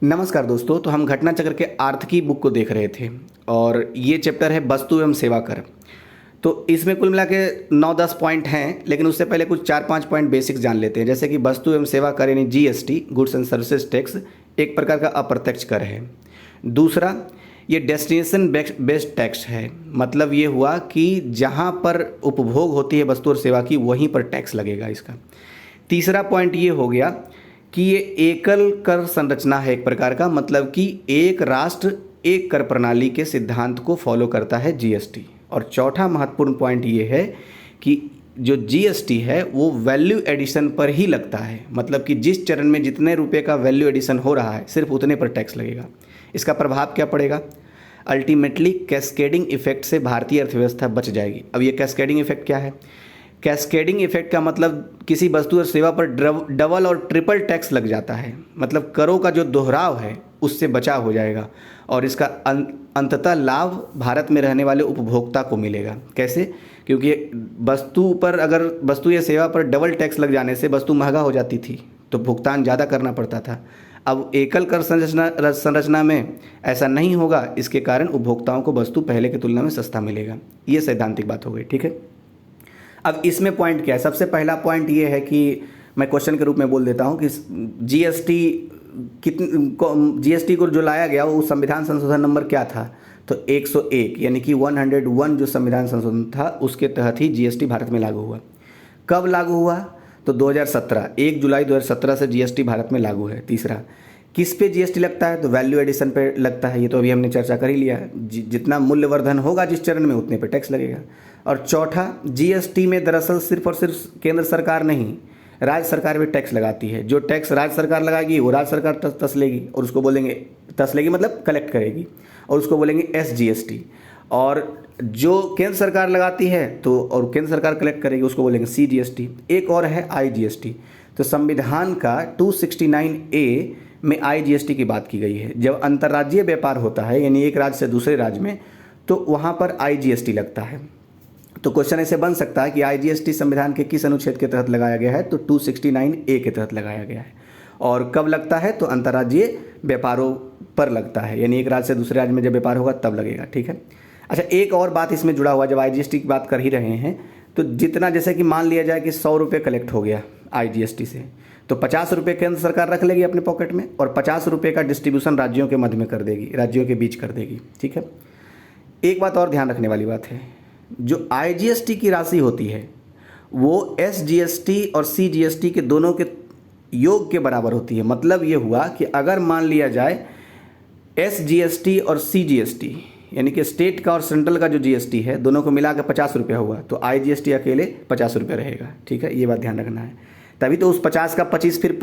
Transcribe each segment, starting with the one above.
नमस्कार दोस्तों। तो हम घटना चक्र के आर्थिकी बुक को देख रहे थे और ये चैप्टर है वस्तु एवं सेवा कर। तो इसमें कुल मिला के 9-10 पॉइंट हैं, लेकिन उससे पहले कुछ 4-5 पॉइंट बेसिक्स जान लेते हैं। जैसे कि वस्तु एवं सेवा कर यानी GST, goods and services tax, एक प्रकार का अप्रत्यक्ष कर है। दूसरा, ये डेस्टिनेशन बेस्ड टैक्स है। मतलब ये हुआ कि जहाँ पर उपभोग होती है वस्तु और सेवा की, वहीं पर टैक्स लगेगा इसका। तीसरा पॉइंट ये हो गया कि ये एकल कर संरचना है एक प्रकार का, मतलब कि एक राष्ट्र एक कर प्रणाली के सिद्धांत को फॉलो करता है जीएसटी। और चौथा महत्वपूर्ण पॉइंट ये है कि जो जीएसटी है वो वैल्यू एडिशन पर ही लगता है। मतलब कि जिस चरण में जितने रुपए का वैल्यू एडिशन हो रहा है, सिर्फ उतने पर टैक्स लगेगा। इसका प्रभाव क्या पड़ेगा? अल्टीमेटली कैस्केडिंग इफेक्ट से भारतीय अर्थव्यवस्था बच जाएगी। अब ये कैस्केडिंग इफेक्ट क्या है? कैस्केडिंग इफेक्ट का मतलब किसी वस्तु और सेवा पर डबल और ट्रिपल टैक्स लग जाता है। मतलब करों का जो दोहराव है उससे बचाव हो जाएगा और इसका अंततः लाभ भारत में रहने वाले उपभोक्ता को मिलेगा। कैसे? क्योंकि वस्तु पर, अगर वस्तु या सेवा पर डबल टैक्स लग जाने से वस्तु महंगा हो जाती थी तो भुगतान ज़्यादा करना पड़ता था। अब एकल कर संरचना में ऐसा नहीं होगा। इसके कारण उपभोक्ताओं को वस्तु पहले की तुलना में सस्ता मिलेगा। ये सैद्धांतिक बात हो गई, ठीक है। अब इसमें पॉइंट क्या है? सबसे पहला पॉइंट ये है कि मैं क्वेश्चन के रूप में बोल देता हूँ कि जीएसटी को जो लाया गया वो संविधान संशोधन नंबर क्या था? तो 101 यानी कि 101 जो संविधान संशोधन था उसके तहत ही जीएसटी भारत में लागू हुआ। कब लागू हुआ? तो 2017, 1 जुलाई 2017 से जीएसटी भारत में लागू है। तीसरा, किस पे जीएसटी लगता है? तो वैल्यू एडिशन पे लगता है। ये तो अभी हमने चर्चा कर ही लिया है। जितना मूल्यवर्धन होगा जिस चरण में, उतने पे टैक्स लगेगा। और चौथा, जीएसटी में दरअसल सिर्फ और सिर्फ केंद्र सरकार नहीं, राज्य सरकार भी टैक्स लगाती है। जो टैक्स राज्य सरकार लगाएगी वो राज्य सरकार तस लेगी और उसको बोलेंगे, तस लेगी मतलब कलेक्ट करेगी, और उसको बोलेंगे एसजीएसटी। और जो केंद्र सरकार लगाती है तो और केंद्र सरकार कलेक्ट करेगी उसको बोलेंगे सीजीएसटी। एक और है आईजीएसटी। तो संविधान का 269A में आईजीएसटी की बात की गई है। जब अंतर्राज्यीय व्यापार होता है यानी एक राज्य से दूसरे राज्य में, तो वहाँ पर आईजीएसटी लगता है। तो क्वेश्चन ऐसे बन सकता है कि आईजीएसटी संविधान के किस अनुच्छेद के तहत लगाया गया है? तो 269A के तहत लगाया गया है। और कब लगता है? तो अंतर्राज्यीय व्यापारों पर लगता है, यानी एक राज्य से दूसरे राज्य में जब व्यापार होगा तब लगेगा, ठीक है। अच्छा, एक और बात इसमें जुड़ा हुआ, जब आईजीएसटी की बात कर ही रहे हैं तो जितना, जैसे कि मान लिया जाए कि 100 रुपये कलेक्ट हो गया आईजीएसटी से, तो 50 रुपये केंद्र सरकार रख लेगी अपने पॉकेट में और 50 रुपये का डिस्ट्रीब्यूशन राज्यों के मध्य में कर देगी, राज्यों के बीच कर देगी, ठीक है। एक बात और ध्यान रखने वाली बात है, जो आईजीएसटी की राशि होती है वो एसजीएसटी और सीजीएसटी के दोनों के योग के बराबर होती है। मतलब ये हुआ कि अगर मान लिया जाए एसजीएसटी और सीजीएसटी यानी कि स्टेट का और सेंट्रल का जो जीएसटी है, दोनों को मिला के 50 रुपया हुआ, तो आईजीएसटी अकेले 50 रुपया रहेगा, ठीक है। ये बात ध्यान रखना है। तभी तो उस 50 का 25 फिर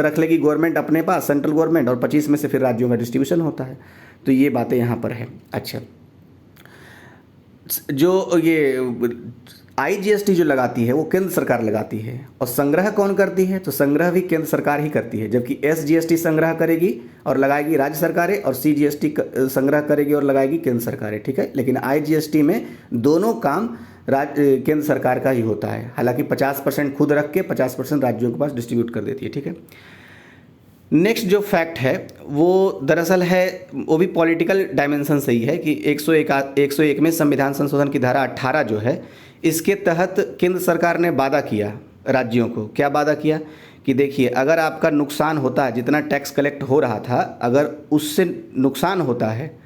रख लेगी गवर्नमेंट अपने पास, सेंट्रल गवर्नमेंट, और 25 में से फिर राज्यों का डिस्ट्रीब्यूशन होता है। तो ये बातें यहाँ पर है। अच्छा, जो ये आईजीएसटी जो लगाती है वो केंद्र सरकार लगाती है, और संग्रह कौन करती है? तो संग्रह भी केंद्र सरकार ही करती है। जबकि एसजीएसटी संग्रह करेगी और लगाएगी राज्य सरकारें, और सीजीएसटी संग्रह करेगी और लगाएगी केंद्र सरकारें, ठीक है। लेकिन आईजीएसटी में दोनों काम केंद्र सरकार का ही होता है। हालांकि 50% खुद रख के 50% राज्यों के पास डिस्ट्रीब्यूट कर देती है, ठीक है। नेक्स्ट जो फैक्ट है वो दरअसल है, वो भी पॉलिटिकल डायमेंशन से ही है कि 101 में संविधान संशोधन की धारा 18 जो है, इसके तहत केंद्र सरकार ने वादा किया राज्यों को। क्या वादा किया? कि देखिए, अगर आपका नुकसान होता है, जितना टैक्स कलेक्ट हो रहा था, अगर उससे नुकसान होता है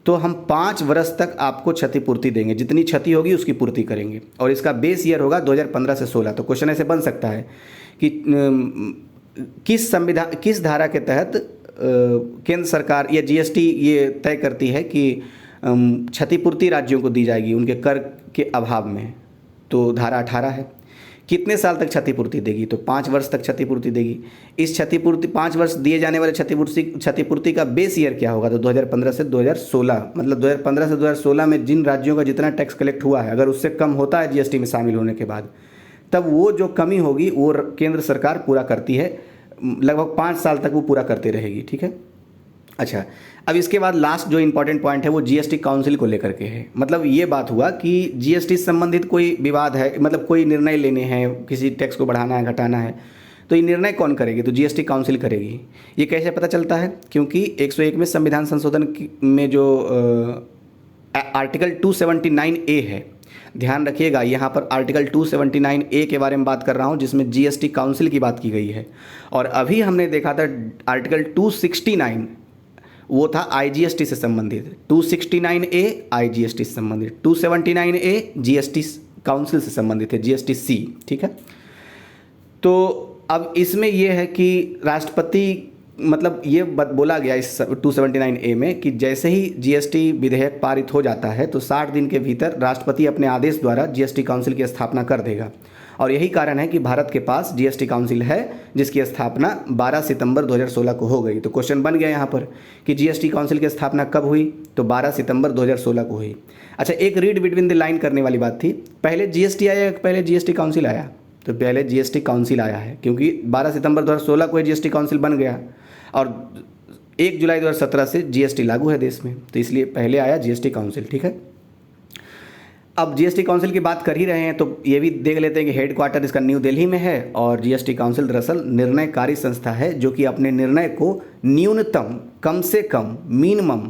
तो हम 5 वर्ष तक आपको क्षतिपूर्ति देंगे। जितनी क्षति होगी उसकी पूर्ति करेंगे, और इसका बेस ईयर होगा 2015 से 16। तो क्वेश्चन ऐसे बन सकता है कि किस धारा के तहत केंद्र सरकार या जीएसटी ये तय करती है कि क्षतिपूर्ति राज्यों को दी जाएगी उनके कर के अभाव में? तो धारा 18 है। कितने साल तक क्षतिपूर्ति देगी? तो 5 वर्ष तक क्षतिपूर्ति देगी। इस क्षतिपूर्ति 5 वर्ष दिए जाने वाले क्षतिपूर्ति का बेस ईयर क्या होगा? तो 2015 से 2016। मतलब 2015 से 2016 में जिन राज्यों का जितना टैक्स कलेक्ट हुआ है, अगर उससे कम होता है जीएसटी में शामिल होने के बाद, तब वो जो कमी होगी वो केंद्र सरकार पूरा करती है। लगभग 5 साल तक वो पूरा करते रहेगी, ठीक है। अच्छा, अब इसके बाद लास्ट जो इंपॉर्टेंट पॉइंट है वो जीएसटी काउंसिल को लेकर के है। मतलब ये बात हुआ कि जीएसटी से संबंधित कोई विवाद है, मतलब कोई निर्णय लेने हैं, किसी टैक्स को बढ़ाना है, घटाना है, तो ये निर्णय कौन करेगी? तो जीएसटी काउंसिल करेगी। ये कैसे पता चलता है? क्योंकि 101 में संविधान संशोधन में जो आर्टिकल 279A है, ध्यान रखिएगा यहाँ पर आर्टिकल 279A के बारे में बात कर रहा हूँ, जिसमें जीएसटी काउंसिल की बात की गई है। और अभी हमने देखा था आर्टिकल 269, वो था आईजीएसटी से संबंधित। 269A आईजीएसटी से संबंधित, 279A जीएसटी काउंसिल से संबंधित है, जीएसटी-C, ठीक है। तो अब इसमें यह है कि राष्ट्रपति, मतलब ये बोला गया इस 279A में कि जैसे ही जीएसटी विधेयक पारित हो जाता है तो 60 दिन के भीतर राष्ट्रपति अपने आदेश द्वारा जीएसटी काउंसिल की स्थापना कर देगा। और यही कारण है कि भारत के पास जीएसटी काउंसिल है, जिसकी स्थापना 12 सितंबर 2016 को हो गई। तो क्वेश्चन बन गया यहाँ पर कि जीएसटी काउंसिल की स्थापना कब हुई? तो 12 सितंबर 2016 को हुई। अच्छा, एक रीड बिटवीन द लाइन करने वाली बात थी, पहले जीएसटी आया, पहले जीएसटी काउंसिल आया? तो पहले जीएसटी काउंसिल आया है, क्योंकि 12 सितंबर 2016 को जीएसटी काउंसिल बन गया और 1 जुलाई 2017 से जीएसटी लागू है देश में, तो इसलिए पहले आया जीएसटी काउंसिल, ठीक है। अब जीएसटी काउंसिल की बात कर ही रहे हैं तो ये भी देख लेते हैं कि हेडक्वार्टर इसका न्यू दिल्ली में है। और जीएसटी काउंसिल दरअसल निर्णयकारी संस्था है जो कि अपने निर्णय को न्यूनतम, कम से कम, मिनिमम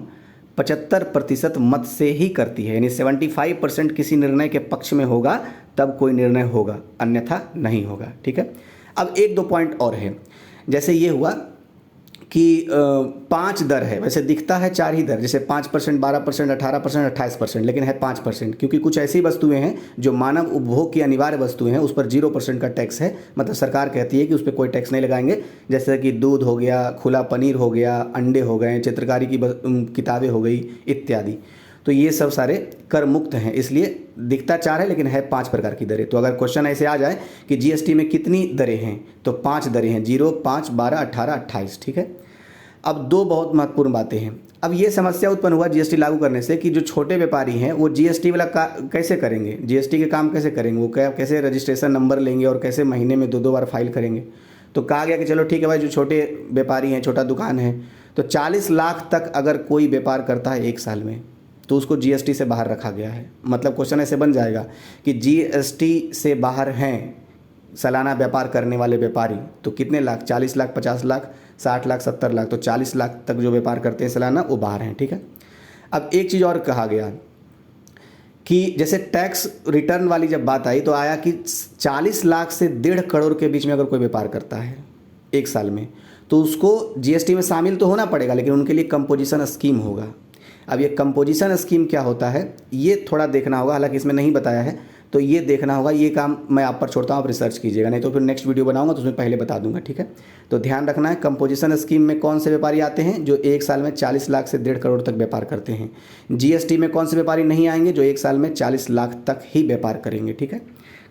75% मत से ही करती है। यानी 75% किसी निर्णय के पक्ष में होगा तब कोई निर्णय होगा, अन्यथा नहीं होगा, ठीक है। अब 1-2 पॉइंट और है। जैसे ये हुआ कि 5 दर है, वैसे दिखता है 4 ही दर, जैसे 5%, 12%, 18%, 28%, लेकिन है 5%, क्योंकि कुछ ऐसी वस्तुएं हैं जो मानव उपभोग की अनिवार्य वस्तुएं हैं, उस पर 0% का टैक्स है। मतलब सरकार कहती है कि उस पर कोई टैक्स नहीं लगाएंगे, जैसे कि दूध हो गया, खुला पनीर हो गया, अंडे हो गए, चित्रकारी की किताबें हो गई इत्यादि। तो ये सब सारे कर मुक्त हैं, इसलिए दिखता 4 है लेकिन है 5 प्रकार की दरें। तो अगर क्वेश्चन ऐसे आ जाए कि जीएसटी में कितनी दरें हैं, तो 5 दरें हैं, 0, 5, 12, 18, 28, ठीक है। अब 2 बहुत महत्वपूर्ण बातें हैं। अब ये समस्या उत्पन्न हुआ जीएसटी लागू करने से कि जो छोटे व्यापारी हैं वो जीएसटी वाला कैसे करेंगे, जीएसटी के काम कैसे करेंगे, वो कैसे रजिस्ट्रेशन नंबर लेंगे और कैसे महीने में 2-2 बार फाइल करेंगे। तो कहा गया कि चलो ठीक है भाई, जो छोटे व्यापारी हैं, छोटा दुकान है, तो 40 लाख तक अगर कोई व्यापार करता है 1 साल में तो उसको जीएसटी से बाहर रखा गया है। मतलब क्वेश्चन ऐसे बन जाएगा कि जीएसटी से बाहर हैं सालाना व्यापार करने वाले व्यापारी, तो कितने लाख? 40 लाख, 50 लाख, 60 लाख, 70 लाख, तो 40 लाख तक जो व्यापार करते हैं सालाना, वो बाहर हैं, ठीक है। अब एक चीज़ और कहा गया कि जैसे टैक्स रिटर्न वाली जब बात आई तो आया कि 40 लाख से 1.5 करोड़ के बीच में अगर कोई व्यापार करता है 1 साल में तो उसको जीएसटी में शामिल तो होना पड़ेगा, लेकिन उनके लिए कंपोजिशन स्कीम होगा। अब ये कंपोजिशन स्कीम क्या होता है ये थोड़ा देखना होगा, हालांकि इसमें नहीं बताया है, तो ये देखना होगा। ये काम मैं आप पर छोड़ता हूँ, आप रिसर्च कीजिएगा, नहीं तो फिर नेक्स्ट वीडियो बनाऊंगा तो उसमें पहले बता दूंगा, ठीक है। तो ध्यान रखना है, कंपोजिशन स्कीम में कौन से व्यापारी आते हैं? जो 1 साल में 40 लाख से 1.5 करोड़ तक व्यापार करते हैं। जीएसटी में कौन से व्यापारी नहीं आएंगे? जो 1 साल में 40 लाख तक ही व्यापार करेंगे, ठीक है।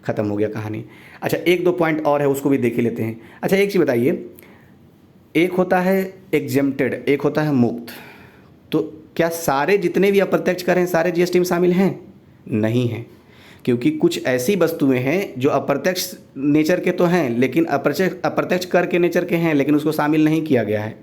खत्म हो गया कहानी। अच्छा, 1-2 पॉइंट और है, उसको भी देख ही लेते हैं। अच्छा, एक चीज़ बताइए, एक होता है एग्जेम्प्टेड, एक होता है मुक्त। तो क्या सारे जितने भी अप्रत्यक्ष कर हैं सारे जीएसटी में शामिल हैं? नहीं हैं, क्योंकि कुछ ऐसी वस्तुएं हैं जो अप्रत्यक्ष नेचर के तो हैं लेकिन अप्रत्यक्ष कर के नेचर के हैं, लेकिन उसको शामिल नहीं किया गया है।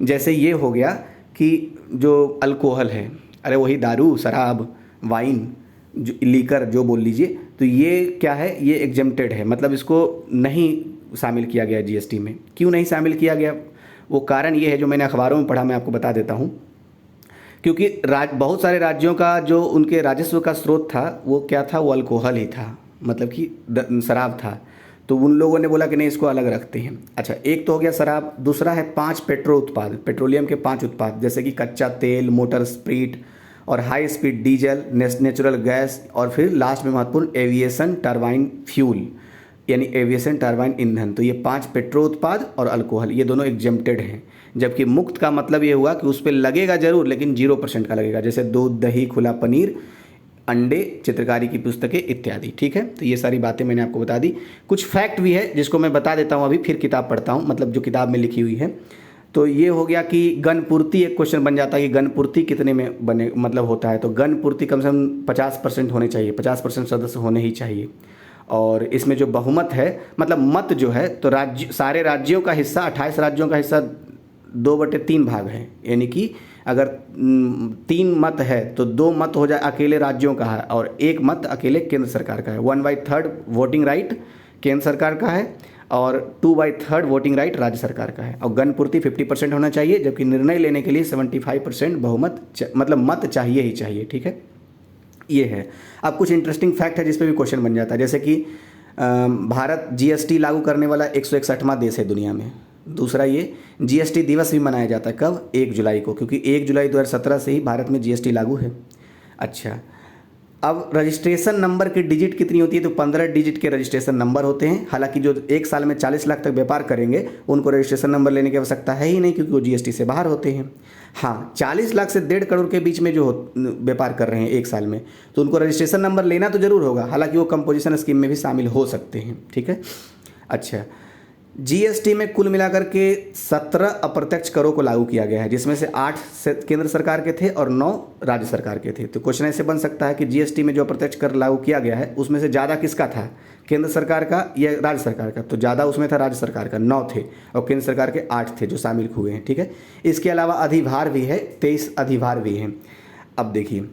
जैसे ये हो गया कि जो अल्कोहल है, अरे वही दारू, शराब, वाइन, जो लीकर जो बोल लीजिए, तो ये क्या है? ये एग्जेम्प्टेड है, मतलब इसको नहीं शामिल किया गया जीएसटी में। क्यों नहीं शामिल किया गया? वो कारण ये है जो मैंने अखबारों में पढ़ा, मैं आपको बता देता हूँ। क्योंकि बहुत सारे राज्यों का जो उनके राजस्व का स्रोत था वो क्या था? वो अल्कोहल ही था, मतलब कि शराब था। तो उन लोगों ने बोला कि नहीं, इसको अलग रखते हैं। अच्छा, एक तो हो गया शराब, दूसरा है 5 पेट्रोलियम के 5 उत्पाद, जैसे कि कच्चा तेल, मोटर स्प्रिट और high speed diesel, natural gas, और फिर लास्ट में महत्वपूर्ण एविएशन टरबाइन फ्यूल, यानी एविएशन टरबाइन ईंधन। तो ये 5 पेट्रो उत्पाद और अल्कोहल, ये दोनों एग्जेम्प्टेड हैं। जबकि मुक्त का मतलब ये हुआ कि उस पर लगेगा जरूर, लेकिन 0% का लगेगा, जैसे दूध, दही, खुला पनीर, अंडे, चित्रकारी की पुस्तकें इत्यादि, ठीक है। तो ये सारी बातें मैंने आपको बता दी। कुछ फैक्ट भी है जिसको मैं बता देता हूँ, अभी फिर किताब पढ़ता हूँ, मतलब जो किताब में लिखी हुई है। तो ये हो गया कि गन पूर्ति, एक क्वेश्चन बन जाता है कि गन पूर्ति कितने में बने, मतलब होता है। तो गन पूर्ति कम से कम 50% होने चाहिए, 50% सदस्य होने ही चाहिए। और इसमें जो बहुमत है, मतलब मत जो है, तो सारे राज्यों का हिस्सा, 28 राज्यों का हिस्सा 2/3 भाग है। यानी कि अगर 3 मत है तो 2 मत हो जाए अकेले राज्यों का है और 1 मत अकेले केंद्र सरकार का है। 1/3 वोटिंग राइट केंद्र सरकार का है और 2/3 वोटिंग राइट राज्य सरकार का है, और गण पूर्ति 50% होना चाहिए, जबकि निर्णय लेने के लिए 75% बहुमत मतलब मत चाहिए ही चाहिए। ठीक है, ये है। अब कुछ इंटरेस्टिंग फैक्ट है जिस पे भी क्वेश्चन बन जाता है, जैसे कि भारत जीएसटी लागू करने वाला 161वां देश है दुनिया में। दूसरा, ये जीएसटी दिवस भी मनाया जाता है कब? 1 जुलाई को, क्योंकि 1 जुलाई 2017 से ही भारत में जीएसटी लागू है। अच्छा, अब रजिस्ट्रेशन नंबर की डिजिट कितनी होती है? तो 15 डिजिट के रजिस्ट्रेशन नंबर होते हैं। हालांकि जो एक साल में 40 लाख तक व्यापार करेंगे उनको रजिस्ट्रेशन नंबर लेने की आवश्यकता है ही नहीं, क्योंकि वो जीएसटी से बाहर होते हैं। हाँ, 40 लाख से 1.5 करोड़ के बीच में जो व्यापार कर रहे हैं एक साल में, तो उनको रजिस्ट्रेशन नंबर लेना तो जरूर होगा, हालांकि वो कंपोजिशन स्कीम में भी शामिल हो सकते हैं। ठीक है। अच्छा, जीएसटी में कुल मिलाकर के 17 अप्रत्यक्ष करों को लागू किया गया है, जिसमें से 8 केंद्र सरकार के थे और 9 राज्य सरकार के थे। तो क्वेश्चन ऐसे बन सकता है कि जीएसटी में जो अप्रत्यक्ष कर लागू किया गया है उसमें से ज़्यादा किसका था, केंद्र सरकार का या राज्य सरकार का? तो ज़्यादा उसमें था राज्य सरकार का, 9 थे, और केंद्र सरकार के 8 थे जो शामिल हुए हैं। ठीक है। इसके अलावा अधिभार भी है, 23 अधिभार भी हैं। अब देखिए,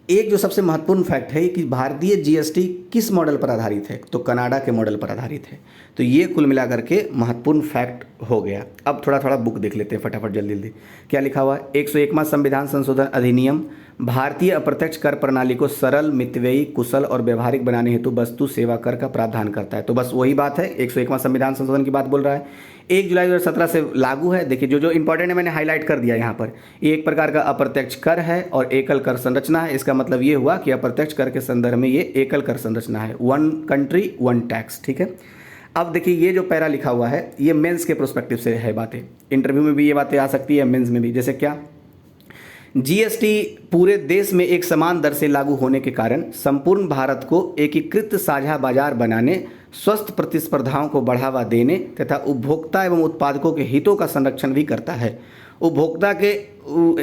एक जो सबसे महत्वपूर्ण फैक्ट है कि भारतीय जीएसटी किस मॉडल पर आधारित है? तो कनाडा के मॉडल पर आधारित है। तो ये कुल मिलाकर के महत्वपूर्ण फैक्ट हो गया। अब थोड़ा थोड़ा बुक देख लेते हैं फटाफट, जल्दी जल्दी। क्या लिखा हुआ है? 101वां संविधान संशोधन अधिनियम भारतीय अप्रत्यक्ष कर प्रणाली को सरल, मितव्ययी, कुशल और व्यवहारिक बनाने हेतु वस्तु सेवा कर का प्रावधान करता है। तो बस वही बात है, 101वां संविधान संशोधन की बात बोल रहा है। 1 जुलाई 2017 से लागू है। देखिए, जो जो इंपॉर्टेंट है मैंने हाईलाइट कर दिया यहाँ पर। ये एक प्रकार का अप्रत्यक्ष कर है और एकल कर संरचना है। इसका मतलब ये हुआ कि अप्रत्यक्ष कर के संदर्भ में ये एकल कर संरचना है, 1 कंट्री 1 टैक्स। ठीक है। अब देखिए, ये जो पैरा लिखा हुआ है ये मेंस के प्रोस्पेक्टिव से है बातें। इंटरव्यू में भी ये बातें आ सकती है, मेंस में भी। जैसे क्या? जीएसटी पूरे देश में एक समान दर से लागू होने के कारण संपूर्ण भारत को एकीकृत साझा बाजार बनाने, स्वस्थ प्रतिस्पर्धाओं को बढ़ावा देने तथा उपभोक्ता एवं उत्पादकों के हितों का संरक्षण भी करता है। उपभोक्ता के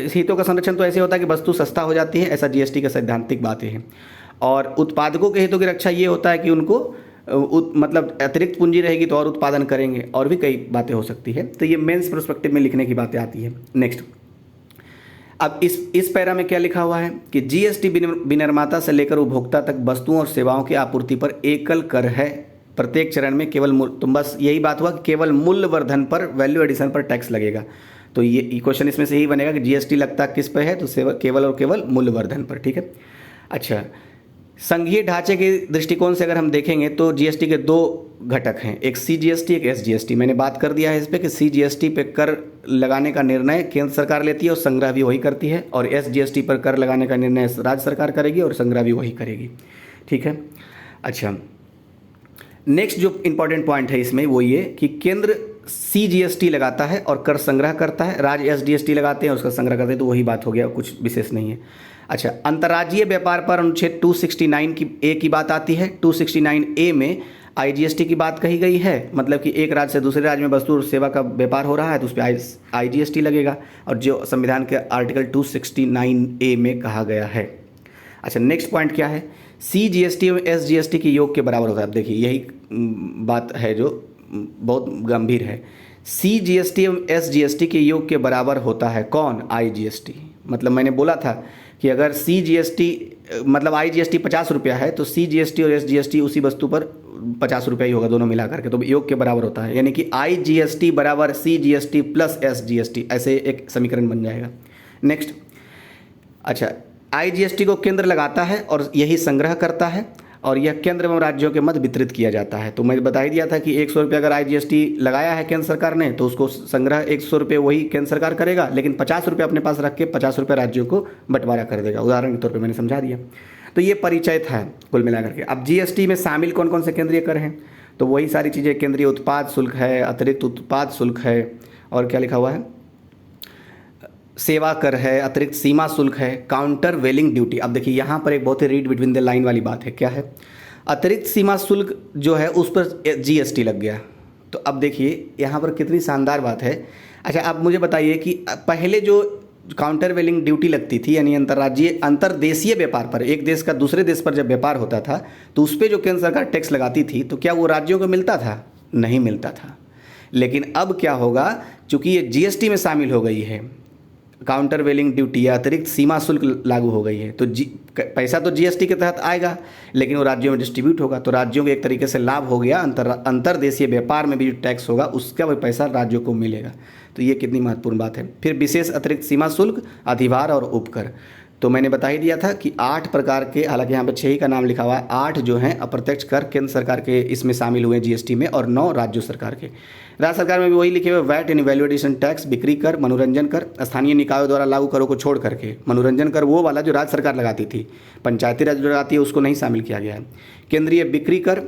हितों का संरक्षण तो ऐसे होता है कि वस्तु सस्ता हो जाती है, ऐसा जीएसटी का सैद्धांतिक बातें हैं। और उत्पादकों के हितों की रक्षा ये होता है कि उनको मतलब अतिरिक्त पूंजी रहेगी तो और उत्पादन करेंगे, और भी कई बातें हो सकती है। तो ये मेंस पर्सपेक्टिव में लिखने की बातें आती है। नेक्स्ट, अब इस पैरा में क्या लिखा हुआ है कि जीएसटी विनिर्माता से लेकर उपभोक्ता तक वस्तुओं और सेवाओं की आपूर्ति पर एकल कर है। प्रत्येक चरण में केवल तो बस यही बात हुआ कि केवल मूल्य वर्धन पर, वैल्यू एडिशन पर टैक्स लगेगा। तो ये क्वेश्चन इसमें से यही बनेगा कि जीएसटी लगता किस पर है? तो केवल और केवल मूल्य वर्धन पर। ठीक है। अच्छा, संघीय ढांचे के दृष्टिकोण से अगर हम देखेंगे तो जीएसटी के 2 घटक हैं, एक सीजीएसटी, एक एसजीएसटी। मैंने बात कर दिया है इस पे कि सीजीएसटी पे कर लगाने का निर्णय केंद्र सरकार लेती है और संग्रह भी वही करती है, और एसजीएसटी पर कर लगाने का निर्णय राज्य सरकार करेगी और संग्रह भी वही करेगी। ठीक है। अच्छा, नेक्स्ट जो इंपॉर्टेंट पॉइंट है इसमें वो ये कि केंद्र सीजीएसटी लगाता है और कर संग्रह करता है, राज्य एसजीएसटी लगाते हैं और उसका संग्रह करते हैं। तो वही बात हो गया, कुछ विशेष नहीं है। अच्छा, अंतर्राज्यीय व्यापार पर अनुच्छेद 269 की ए की बात आती है। 269 ए में आईजीएसटी की बात कही गई है, मतलब कि एक राज्य से दूसरे राज्य में वस्तु और सेवा का व्यापार हो रहा है तो उस पर आईजीएसटी लगेगा, और जो संविधान के आर्टिकल 269 ए में कहा गया है। अच्छा, नेक्स्ट पॉइंट क्या है? सीजीएसटी और एसजीएसटी के योग के बराबर होता है। अब देखिए, यही बात है जो बहुत गंभीर है। सीजीएसटी और एसजीएसटी के योग के बराबर होता है कौन? आईजीएसटी। मतलब मैंने बोला था कि अगर सीजीएसटी मतलब आईजीएसटी 50 रुपया है तो सीजीएसटी और एसजीएसटी उसी वस्तु पर 50 रुपया ही होगा, दोनों मिला करके, तो योग के बराबर होता है। यानी कि आईजीएसटी बराबर सीजीएसटी प्लस एसजीएसटी, ऐसे एक समीकरण बन जाएगा। नेक्स्ट, अच्छा, आईजीएसटी को केंद्र लगाता है और यही संग्रह करता है, और यह केंद्र एवं राज्यों के मध्य वितरित किया जाता है। तो मैं बता ही दिया था कि 100 रुपये अगर आईजीएसटी लगाया है केंद्र सरकार ने तो उसको संग्रह 100 रुपये वही केंद्र सरकार करेगा, लेकिन 50 रुपये अपने पास रख के 50 रुपये राज्यों को बंटवारा कर देगा। उदाहरण के तौर पर मैंने समझा दिया। तो ये परिचय था कुल मिलाकर के। अब जीएसटी में शामिल कौन कौन से केंद्रीय कर हैं? तो वही सारी चीज़ें, केंद्रीय उत्पाद शुल्क है, अतिरिक्त उत्पाद शुल्क है, और क्या लिखा हुआ है? सेवा कर है, अतिरिक्त सीमा शुल्क है, काउंटर वेलिंग ड्यूटी। अब देखिए, यहाँ पर एक बहुत ही रीड बिटवीन द लाइन वाली बात है। क्या है? अतिरिक्त सीमा शुल्क जो है उस पर जीएसटी लग गया। तो अब देखिए यहाँ पर कितनी शानदार बात है। अच्छा, अब मुझे बताइए कि पहले जो काउंटर वेलिंग ड्यूटी लगती थी, यानी अंतर्देशीय व्यापार पर, एक देश का दूसरे देश पर जब व्यापार होता था तो उस पर जो केंद्र सरकार टैक्स लगाती थी, तो क्या वो राज्यों को मिलता था? नहीं मिलता था। लेकिन अब क्या होगा, चूंकि ये जीएसटी में शामिल हो गई है, काउंटर वेलिंग ड्यूटी या अतिरिक्त सीमा शुल्क लागू हो गई है। तो पैसा तो जीएसटी के तहत आएगा, लेकिन वो राज्यों में डिस्ट्रीब्यूट होगा, तो राज्यों को एक तरीके से लाभ हो गया। अंतर्देशीय व्यापार में भी जो टैक्स होगा उसका भी पैसा राज्यों को मिलेगा। तो ये कितनी महत्वपूर्ण बात है। फिर विशेष अतिरिक्त सीमा शुल्क, अधिभार और उपकर, तो मैंने बता ही दिया था कि 8 प्रकार के, हालांकि यहाँ पे 6 ही का नाम लिखा हुआ है, 8 जो हैं अप्रत्यक्ष कर केंद्र सरकार के इसमें शामिल हुए जीएसटी में, और 9 राज्य सरकार के। राज्य सरकार में भी वही लिखे हुए, VAT and value addition tax, बिक्री कर, मनोरंजन कर, स्थानीय निकायों द्वारा लागू करों को छोड़ करके। मनोरंजन कर वो वाला जो राज्य सरकार लगाती थी, पंचायती राज जो लगाती है, उसको नहीं शामिल किया गया है। केंद्रीय बिक्री कर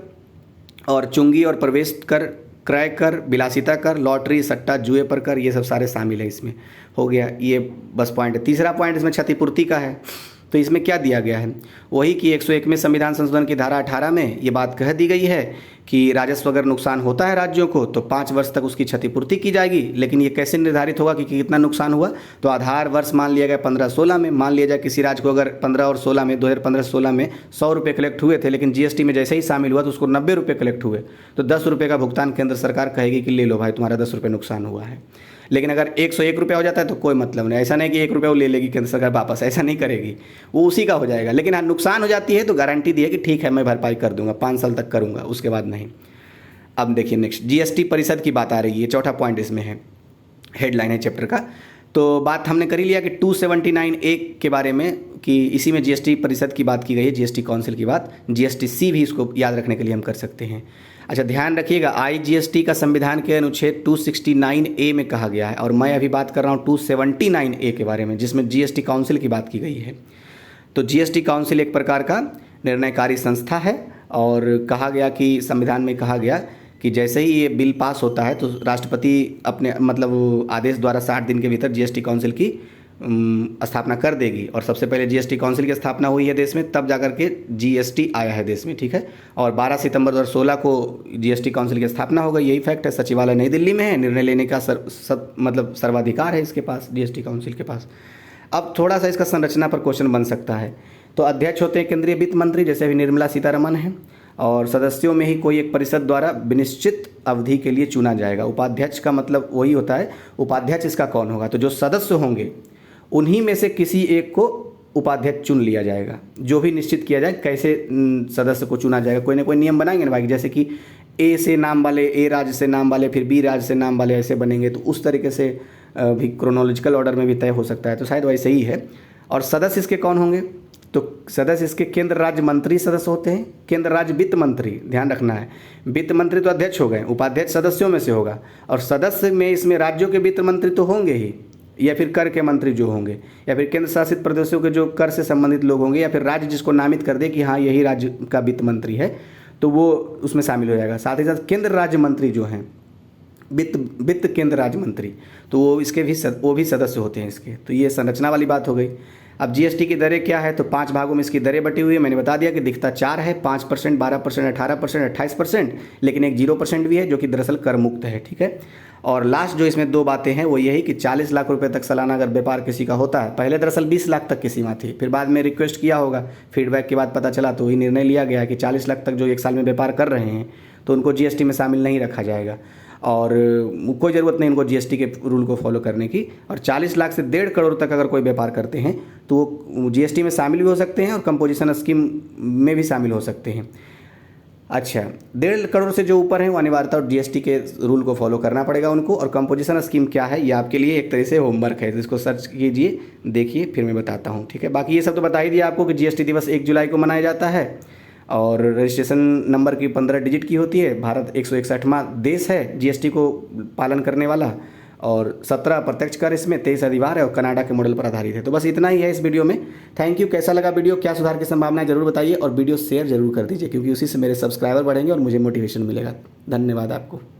और चुंगी और प्रवेश कर, क्रय कर, विलासिता कर, लॉटरी, सट्टा, जुए पर कर, ये सब सारे शामिल है इसमें। हो गया, ये बस पॉइंट है। तीसरा पॉइंट इसमें क्षतिपूर्ति का है। तो इसमें क्या दिया गया है, वही कि 101 में संविधान संशोधन की धारा 18 में ये बात कह दी गई है कि राजस्व अगर नुकसान होता है राज्यों को तो 5 वर्ष तक उसकी क्षतिपूर्ति की जाएगी। लेकिन ये कैसे निर्धारित होगा कि कितना नुकसान हुआ, तो आधार वर्ष मान लिया गया 15-16 में। मान लिया जाए किसी राज्य को अगर 15 और 16 में 2015-16 में 100 रुपये कलेक्ट हुए थे, लेकिन जीएसटी में जैसे ही शामिल हुआ तो उसको 90 रुपये कलेक्ट हुए, तो 10 रुपये का भुगतान केंद्र सरकार कहेगी कि ले लो भाई, तुम्हारा 10 रुपये नुकसान हुआ है। लेकिन अगर 101 रुपया हो जाता है तो कोई मतलब नहीं, ऐसा नहीं कि 1 रुपया वो ले लेगी केंद्र सरकार वापस, ऐसा नहीं करेगी, वो उसी का हो जाएगा। लेकिन हाँ, नुकसान हो जाती है तो गारंटी दी है कि ठीक है मैं भरपाई कर दूंगा, 5 साल तक करूंगा, उसके बाद नहीं। अब देखिए नेक्स्ट, जीएसटी परिषद की बात आ रही है, चौथा पॉइंट इसमें है, हेडलाइन है चैप्टर का। तो बात हमने कर ही लिया कि 279A के बारे में, कि इसी में जीएसटी परिषद की बात की गई है, जीएसटी काउंसिल की बात। जीएसटीसी भी इसको याद रखने के लिए हम कर सकते हैं। अच्छा, ध्यान रखिएगा, आईजीएसटी का संविधान के अनुच्छेद 269A में कहा गया है, और मैं अभी बात कर रहा हूँ 279A के बारे में, जिसमें जीएसटी काउंसिल की बात की गई है। तो जीएसटी काउंसिल एक प्रकार का निर्णयकारी संस्था है, और कहा गया कि संविधान में कहा गया कि जैसे ही ये बिल पास होता है तो राष्ट्रपति अपने मतलब आदेश द्वारा 60 दिन के भीतर जीएसटी काउंसिल की स्थापना कर देगी। और सबसे पहले जीएसटी काउंसिल की स्थापना हुई है देश में, तब जाकर के जीएसटी आया है देश में, ठीक है। और 12 सितंबर 2016 को जीएसटी काउंसिल की स्थापना हो गई, यही फैक्ट है। सचिवालय नई दिल्ली में है, निर्णय लेने का मतलब सर्वाधिकार है इसके पास, जीएसटी काउंसिल के पास। अब थोड़ा सा इसका संरचना पर क्वेश्चन बन सकता है। तो अध्यक्ष होते हैं केंद्रीय वित्त मंत्री, जैसे अभी निर्मला सीतारमण है, और सदस्यों में ही कोई एक परिषद द्वारा विनिश्चित अवधि के लिए चुना जाएगा। उपाध्यक्ष का मतलब वही होता है, उपाध्यक्ष इसका कौन होगा, तो जो सदस्य होंगे उन्हीं में से किसी एक को उपाध्यक्ष चुन लिया जाएगा। जो भी निश्चित किया जाए कैसे सदस्य को चुना जाएगा, कोई ना कोई नियम बनाएंगे ना भाई, जैसे कि ए से नाम वाले, ए राज्य से नाम वाले, फिर बी राज्य से नाम वाले, ऐसे बनेंगे, तो उस तरीके से भी क्रोनोलॉजिकल ऑर्डर में भी तय हो सकता है, तो शायद वैसे ही है। और सदस्य इसके कौन होंगे, तो सदस्य इसके केंद्र राज्य मंत्री सदस्य होते हैं, केंद्र राज्य वित्त मंत्री, ध्यान रखना है। वित्त मंत्री तो अध्यक्ष हो गए, उपाध्यक्ष सदस्यों में से होगा, और सदस्य में इसमें राज्यों के वित्त मंत्री तो होंगे ही, या फिर कर के मंत्री जो होंगे, या फिर केंद्र शासित प्रदेशों के जो कर से संबंधित लोग होंगे, या फिर राज्य जिसको नामित कर दे कि हाँ यही राज्य का वित्त मंत्री है, तो वो उसमें शामिल हो जाएगा। साथ ही साथ केंद्र राज्य मंत्री जो हैं, वित्त केंद्र राज्य मंत्री, तो वो इसके भी वो भी सदस्य होते हैं इसके। तो ये संरचना वाली बात हो गई। अब जीएसटी की दरें क्या है, तो 5 भागों में इसकी दरें बटी हुई है। मैंने बता दिया कि दिखता 4 है, 5%, 12%, 18%, 28%, लेकिन एक 0% भी है जो कि दरअसल कर मुक्त है, ठीक है। और लास्ट जो इसमें 2 बातें हैं वो यही कि 40 लाख रुपए तक सालाना अगर व्यापार किसी का होता है, पहले दरअसल 20 लाख तक की सीमा थी, फिर बाद में रिक्वेस्ट किया होगा, फीडबैक के बाद पता चला तो वही निर्णय लिया गया कि 40 लाख तक जो 1 साल में व्यापार कर रहे हैं तो उनको जीएसटी में शामिल नहीं रखा जाएगा, और कोई ज़रूरत नहीं उनको जीएसटी के रूल को फॉलो करने की। और 40 लाख से 1.5 करोड़ तक अगर कोई व्यापार करते हैं तो वो जीएसटी में शामिल भी हो सकते हैं और कंपोजिशन स्कीम में भी शामिल हो सकते हैं। अच्छा, 1.5 करोड़ से जो ऊपर है वो अनिवार्यता और जीएसटी के रूल को फॉलो करना पड़ेगा उनको। और कंपोजिशन स्कीम क्या है, ये आपके लिए एक तरह से होमवर्क है, इसको सर्च कीजिए, देखिए, फिर मैं बताता हूँ, ठीक है। बाकी ये सब तो बता ही दिया आपको कि जीएसटी दिवस 1 जुलाई को मनाया जाता है, और रजिस्ट्रेशन नंबर की 15 डिजिट की होती है। भारत 161वां देश है जीएसटी को पालन करने वाला, और 17 प्रत्यक्ष कर इसमें, 23 अधिभार है, और कनाडा के मॉडल पर आधारित है। तो बस इतना ही है इस वीडियो में। Thank you. कैसा लगा वीडियो, क्या सुधार की संभावना है जरूर बताइए, और वीडियो शेयर जरूर कर दीजिए, क्योंकि उसी से मेरे सब्सक्राइबर बढ़ेंगे और मुझे मोटिवेशन मिलेगा। धन्यवाद आपको।